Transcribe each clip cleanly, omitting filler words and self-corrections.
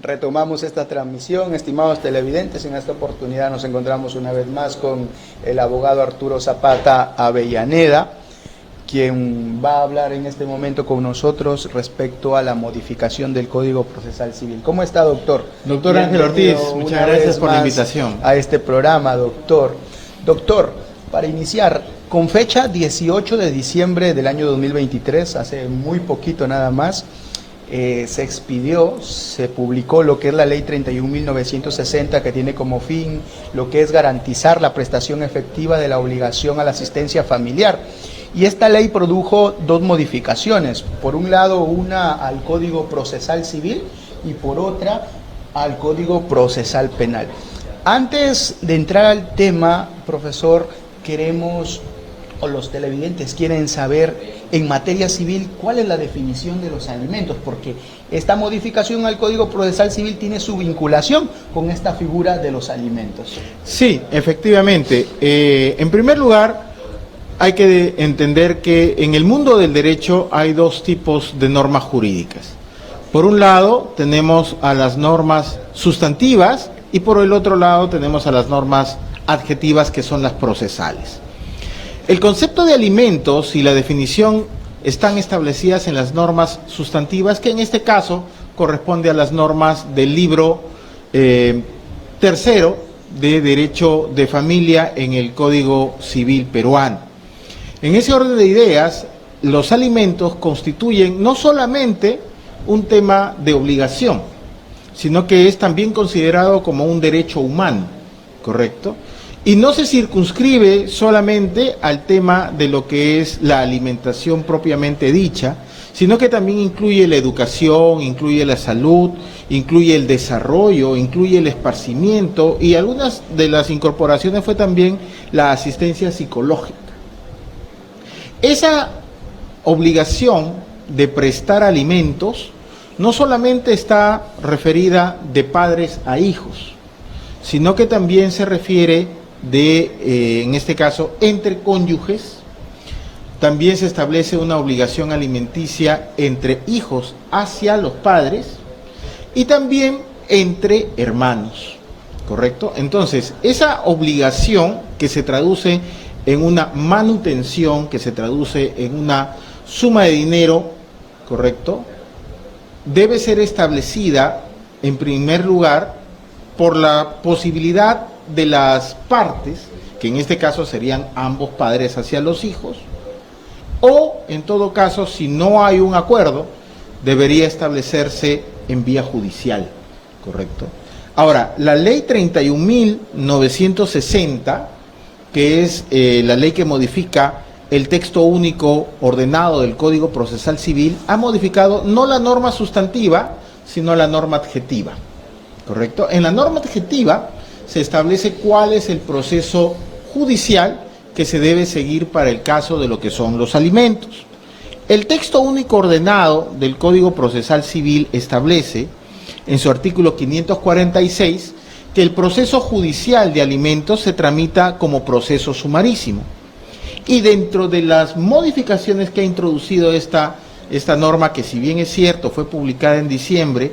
Retomamos esta transmisión, estimados televidentes. En esta oportunidad nos encontramos una vez más con el abogado Arturo Zapata Avellaneda, quien va a hablar en este momento con nosotros respecto a la modificación del Código Procesal Civil. ¿Cómo está, doctor? Doctor Ángel Ortiz, muchas gracias por la invitación a este programa, doctor. Doctor, para iniciar, con fecha 18 de diciembre del año 2023, hace muy poquito nada más, se expidió, se publicó lo que es la Ley 31.960, que tiene como fin lo que es garantizar la prestación efectiva de la obligación a la asistencia familiar. Y esta ley produjo dos modificaciones, por un lado una al Código Procesal Civil y por otra al Código Procesal Penal. Antes de entrar al tema, profesor, queremos, o los televidentes quieren saber, en materia civil, ¿cuál es la definición de los alimentos? Porque esta modificación al Código Procesal Civil tiene su vinculación con esta figura de los alimentos. Sí, efectivamente. En primer lugar, hay que entender que en el mundo del derecho hay dos tipos de normas jurídicas. Por un lado, tenemos a las normas sustantivas y por el otro lado tenemos a las normas adjetivas, que son las procesales. El concepto de alimentos y la definición están establecidas en las normas sustantivas, que en este caso corresponde a las normas del libro tercero de Derecho de Familia en el Código Civil peruano. En ese orden de ideas, los alimentos constituyen no solamente un tema de obligación, sino que es también considerado como un derecho humano, ¿correcto? Y no se circunscribe solamente al tema de lo que es la alimentación propiamente dicha, sino que también incluye la educación, incluye la salud, incluye el desarrollo, incluye el esparcimiento, y algunas de las incorporaciones fue también la asistencia psicológica. Esa obligación de prestar alimentos no solamente está referida de padres a hijos, sino que también se refiere en este caso, entre cónyuges. También se establece una obligación alimenticia entre hijos hacia los padres y también entre hermanos, ¿correcto? Entonces, esa obligación que se traduce en una manutención, que se traduce en una suma de dinero, ¿correcto?, debe ser establecida, en primer lugar, por la posibilidad de las partes, que en este caso serían ambos padres hacia los hijos, o en todo caso, si no hay un acuerdo, debería establecerse en vía judicial, ¿correcto? Ahora, la ley 31.960, que es la ley que modifica el texto único ordenado del Código Procesal Civil, ha modificado no la norma sustantiva, sino la norma adjetiva, ¿correcto? En la norma adjetiva se establece cuál es el proceso judicial que se debe seguir para el caso de lo que son los alimentos. El texto único ordenado del Código Procesal Civil establece, en su artículo 546, que el proceso judicial de alimentos se tramita como proceso sumarísimo. Y dentro de las modificaciones que ha introducido esta norma, que si bien es cierto fue publicada en diciembre,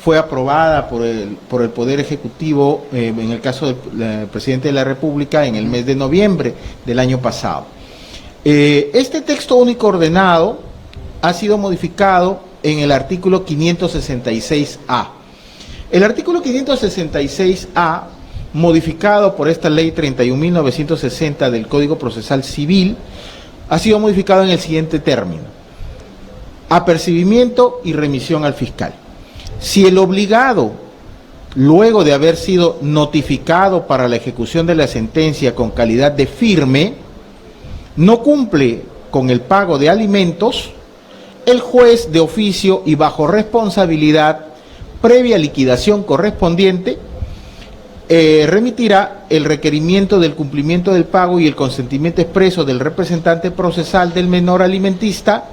fue aprobada por el Poder Ejecutivo, en el caso del presidente de la República, en el mes de noviembre del año pasado. Este texto único ordenado ha sido modificado en el artículo 566A. El artículo 566A, modificado por esta ley 31.960 del Código Procesal Civil, ha sido modificado en el siguiente término: apercibimiento y remisión al fiscal. Si el obligado, luego de haber sido notificado para la ejecución de la sentencia con calidad de firme, no cumple con el pago de alimentos, el juez de oficio y bajo responsabilidad, previa liquidación correspondiente, remitirá el requerimiento del cumplimiento del pago y el consentimiento expreso del representante procesal del menor alimentista,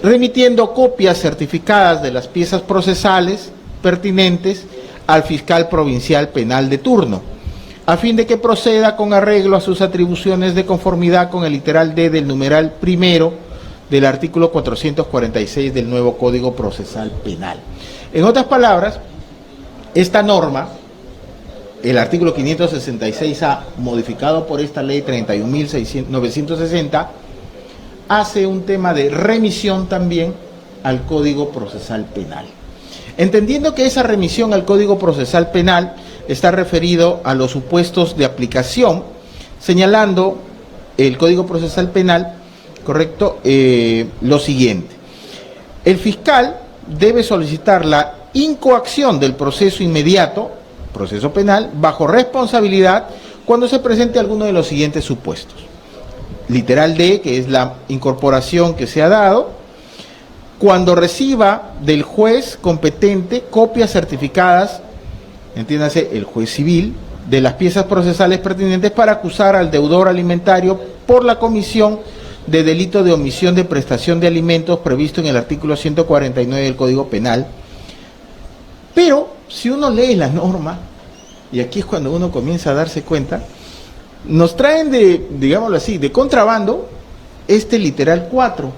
remitiendo copias certificadas de las piezas procesales pertinentes al fiscal provincial penal de turno, a fin de que proceda con arreglo a sus atribuciones de conformidad con el literal D del numeral primero del artículo 446 del nuevo Código Procesal Penal. En otras palabras, esta norma, el artículo 566A, modificado por esta ley 31.960, hace un tema de remisión también al Código Procesal Penal. Entendiendo que esa remisión al Código Procesal Penal está referido a los supuestos de aplicación, señalando el Código Procesal Penal, correcto, lo siguiente: el fiscal debe solicitar la incoacción del proceso inmediato, proceso penal, bajo responsabilidad cuando se presente alguno de los siguientes supuestos. Literal D, que es la incorporación que se ha dado, cuando reciba del juez competente copias certificadas, entiéndase el juez civil, de las piezas procesales pertinentes para acusar al deudor alimentario por la comisión de delito de omisión de prestación de alimentos previsto en el artículo 149 del Código Penal. Pero si uno lee la norma, y aquí es cuando uno comienza a darse cuenta, nos traen de, digámoslo así, de contrabando este literal 4,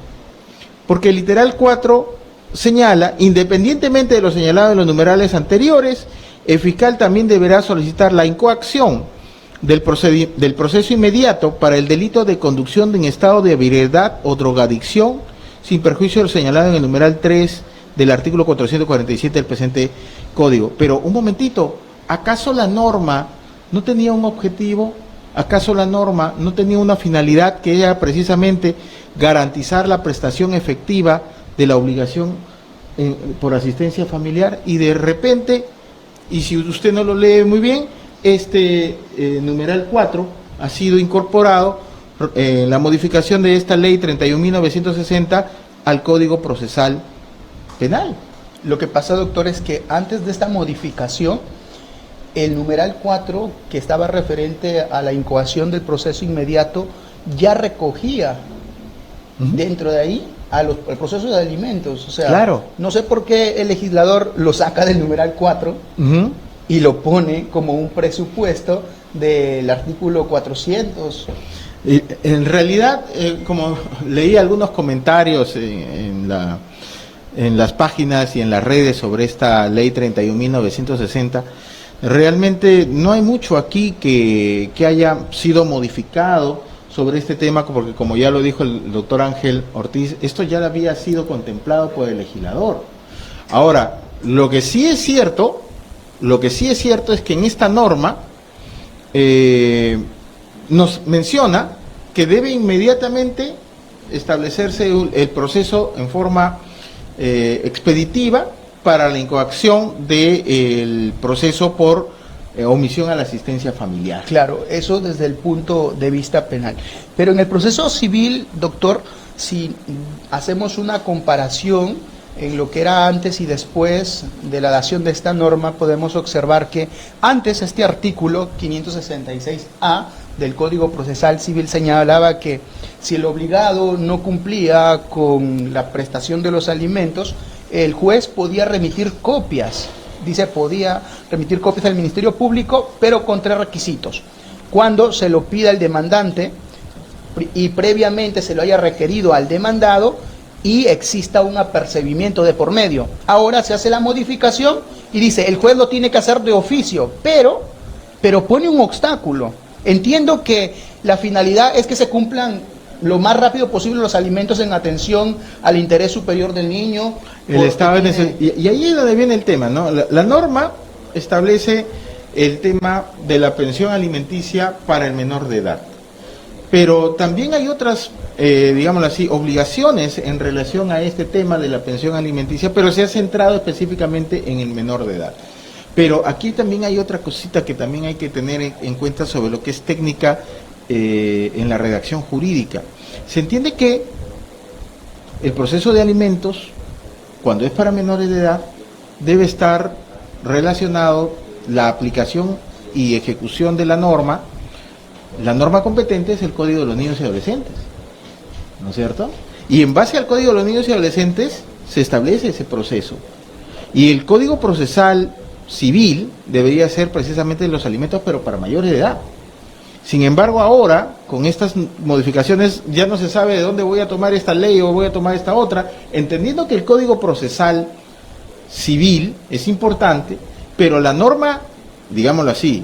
porque el literal 4 señala, independientemente de lo señalado en los numerales anteriores, el fiscal también deberá solicitar la incoacción del proceso inmediato para el delito de conducción en estado de ebriedad o drogadicción, sin perjuicio de lo señalado en el numeral 3 del artículo 447 del presente código. Pero un momentito, ¿acaso la norma no tenía un objetivo? ¿Acaso la norma no tenía una finalidad que era precisamente garantizar la prestación efectiva de la obligación por asistencia familiar? Y de repente, y si usted no lo lee muy bien, este numeral 4 ha sido incorporado en la modificación de esta ley 31.960 al Código Procesal Penal. Lo que pasa, doctor, es que antes de esta modificación, el numeral 4, que estaba referente a la incoación del proceso inmediato, ya recogía dentro de ahí el proceso de alimentos. O sea, claro, no sé por qué el legislador lo saca del numeral 4 y lo pone como un presupuesto del artículo 400. Y en realidad, como leí algunos comentarios en las páginas y en las redes sobre esta ley 31.960, realmente no hay mucho aquí que haya sido modificado sobre este tema, porque como ya lo dijo el doctor Ángel Ortiz, esto ya había sido contemplado por el legislador. Ahora, lo que sí es cierto es que en esta norma nos menciona que debe inmediatamente establecerse el proceso en forma expeditiva para la incoacción del proceso por omisión a la asistencia familiar. Claro, eso desde el punto de vista penal. Pero en el proceso civil, doctor, si hacemos una comparación en lo que era antes y después de la dación de esta norma, podemos observar que antes este artículo 566A del Código Procesal Civil señalaba que si el obligado no cumplía con la prestación de los alimentos, el juez podía remitir copias. Dice, podía remitir copias al Ministerio Público, pero con 3 requisitos. Cuando se lo pida el demandante y previamente se lo haya requerido al demandado y exista un apercibimiento de por medio. Ahora se hace la modificación y dice, el juez lo tiene que hacer de oficio, pero pone un obstáculo. Entiendo que la finalidad es que se cumplan lo más rápido posible los alimentos en atención al interés superior del niño. El estado y ahí es donde viene el tema, ¿no? La norma establece el tema de la pensión alimenticia para el menor de edad, pero también hay otras, digámoslo así, obligaciones en relación a este tema de la pensión alimenticia, pero se ha centrado específicamente en el menor de edad. Pero aquí también hay otra cosita que también hay que tener en cuenta sobre lo que es técnica en la redacción jurídica. Se entiende que el proceso de alimentos, cuando es para menores de edad, debe estar relacionado la aplicación y ejecución de la norma. La norma competente es el Código de los Niños y Adolescentes, ¿no es cierto? Y en base al Código de los Niños y Adolescentes se establece ese proceso. Y el Código Procesal Civil debería ser precisamente los alimentos, pero para mayores de edad. Sin embargo, ahora, con estas modificaciones, ya no se sabe de dónde voy a tomar esta ley o voy a tomar esta otra, entendiendo que el Código Procesal Civil es importante, Pero la norma, digámoslo así,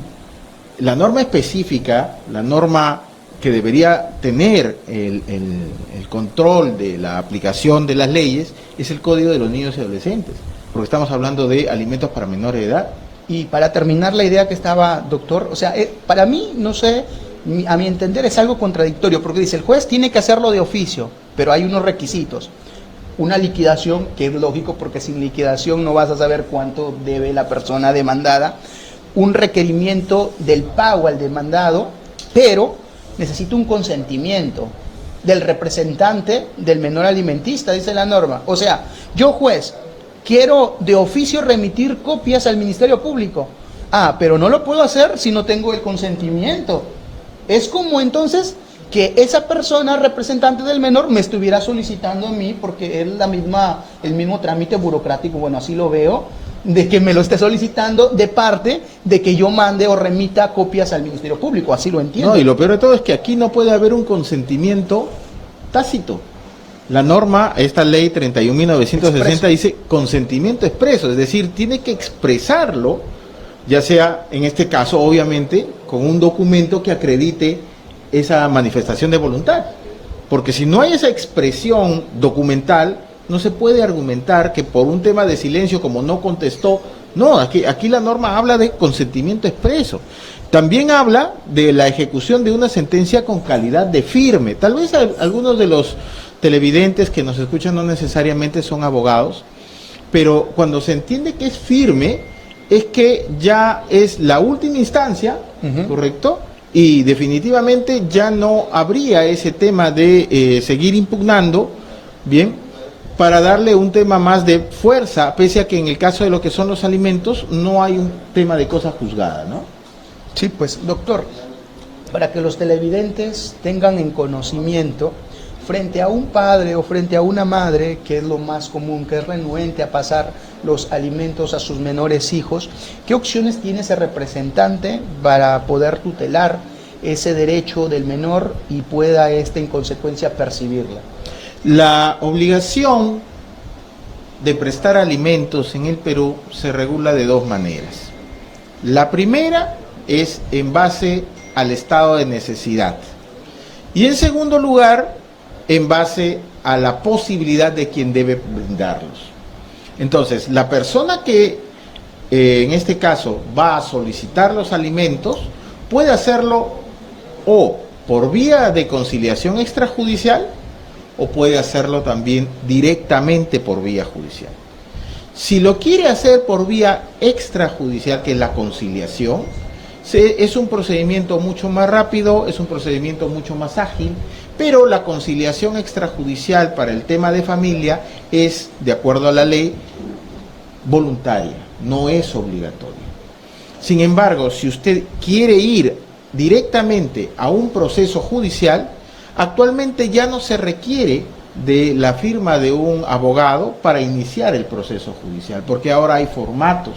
la norma específica, la norma que debería tener el control de la aplicación de las leyes, es el Código de los Niños y Adolescentes, porque estamos hablando de alimentos para menores de edad. Y para terminar la idea que estaba, doctor, o sea, para mí, no sé, a mi entender es algo contradictorio, porque dice, el juez tiene que hacerlo de oficio, pero hay unos requisitos. Una liquidación, que es lógico, porque sin liquidación no vas a saber cuánto debe la persona demandada. Un requerimiento del pago al demandado, pero necesita un consentimiento del representante del menor alimentista, dice la norma. O sea, yo juez, quiero de oficio remitir copias al Ministerio Público. Ah, pero no lo puedo hacer si no tengo el consentimiento. Es como entonces que esa persona, representante del menor, me estuviera solicitando a mí, porque es el mismo trámite burocrático, bueno, así lo veo, de que me lo esté solicitando de parte de que yo mande o remita copias al Ministerio Público, así lo entiendo. No, y lo peor de todo es que aquí no puede haber un consentimiento tácito. La norma, esta ley 31.960 dice consentimiento expreso, es decir, tiene que expresarlo, ya sea, en este caso, obviamente, con un documento que acredite esa manifestación de voluntad. Porque si no hay esa expresión documental, no se puede argumentar que por un tema de silencio, como no contestó, no, aquí la norma habla de consentimiento expreso. También habla de la ejecución de una sentencia con calidad de firme. Tal vez algunos de los televidentes que nos escuchan no necesariamente son abogados, pero cuando se entiende que es firme, es que ya es la última instancia, ¿correcto? Y definitivamente ya no habría ese tema de seguir impugnando, ¿bien?, para darle un tema más de fuerza, pese a que en el caso de lo que son los alimentos no hay un tema de cosa juzgada, ¿no? Sí, pues, doctor, para que los televidentes tengan en conocimiento, frente a un padre o frente a una madre, que es lo más común, que es renuente a pasar los alimentos a sus menores hijos, ¿qué opciones tiene ese representante para poder tutelar ese derecho del menor y pueda en consecuencia percibirla? La obligación de prestar alimentos en el Perú se regula de dos maneras. La primera es en base al estado de necesidad. Y en segundo lugar, en base a la posibilidad de quien debe brindarlos. Entonces, la persona que en este caso va a solicitar los alimentos puede hacerlo o por vía de conciliación extrajudicial o puede hacerlo también directamente por vía judicial. Si lo quiere hacer por vía extrajudicial, que es la conciliación, es un procedimiento mucho más rápido, es un procedimiento mucho más ágil, pero la conciliación extrajudicial para el tema de familia es, de acuerdo a la ley, voluntaria, no es obligatoria. Sin embargo, si usted quiere ir directamente a un proceso judicial, actualmente ya no se requiere de la firma de un abogado para iniciar el proceso judicial, porque ahora hay formatos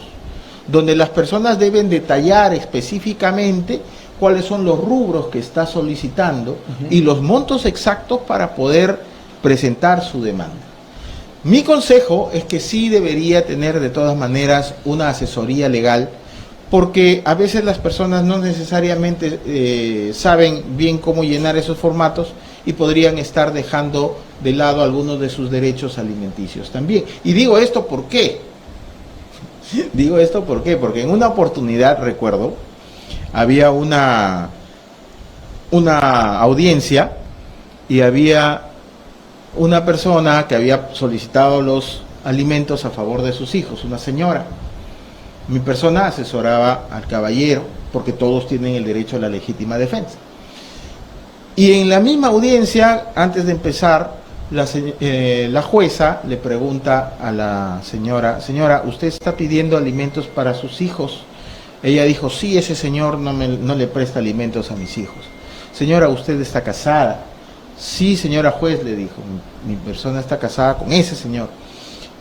donde las personas deben detallar específicamente cuáles son los rubros que está solicitando y los montos exactos para poder presentar su demanda. Mi consejo es que sí debería tener de todas maneras una asesoría legal, porque a veces las personas no necesariamente saben bien cómo llenar esos formatos y podrían estar dejando de lado algunos de sus derechos alimenticios también. Y digo esto ¿por qué? Digo esto ¿por qué? Porque en una oportunidad, recuerdo, había una audiencia y había una persona que había solicitado los alimentos a favor de sus hijos, una señora. Mi persona asesoraba al caballero, porque todos tienen el derecho a la legítima defensa. Y en la misma audiencia, antes de empezar, la jueza le pregunta a la señora: señora, ¿usted está pidiendo alimentos para sus hijos? Ella dijo: sí, ese señor no le presta alimentos a mis hijos. Señora, ¿usted está casada? Sí, señora juez, le dijo, mi persona está casada con ese señor.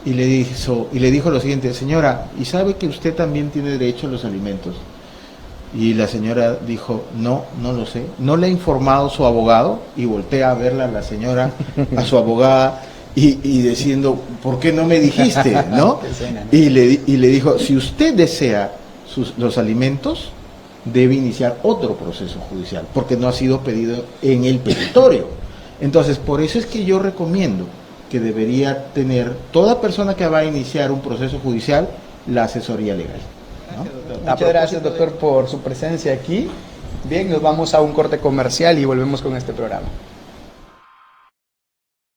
Y le dijo lo siguiente: señora, ¿y sabe que usted también tiene derecho a los alimentos? Y la señora dijo: no lo sé. ¿No le ha informado su abogado? Y voltea a verla la señora, a su abogada, y diciendo, ¿por qué no me dijiste? ¿No? Qué escena, ¿no? Y le dijo, si usted desea los alimentos, debe iniciar otro proceso judicial, porque no ha sido pedido en el petitorio. Entonces, por eso es que yo recomiendo que debería tener toda persona que va a iniciar un proceso judicial la asesoría legal, ¿no? Muchas gracias, doctor, por su presencia aquí. Bien, nos vamos a un corte comercial y volvemos con este programa.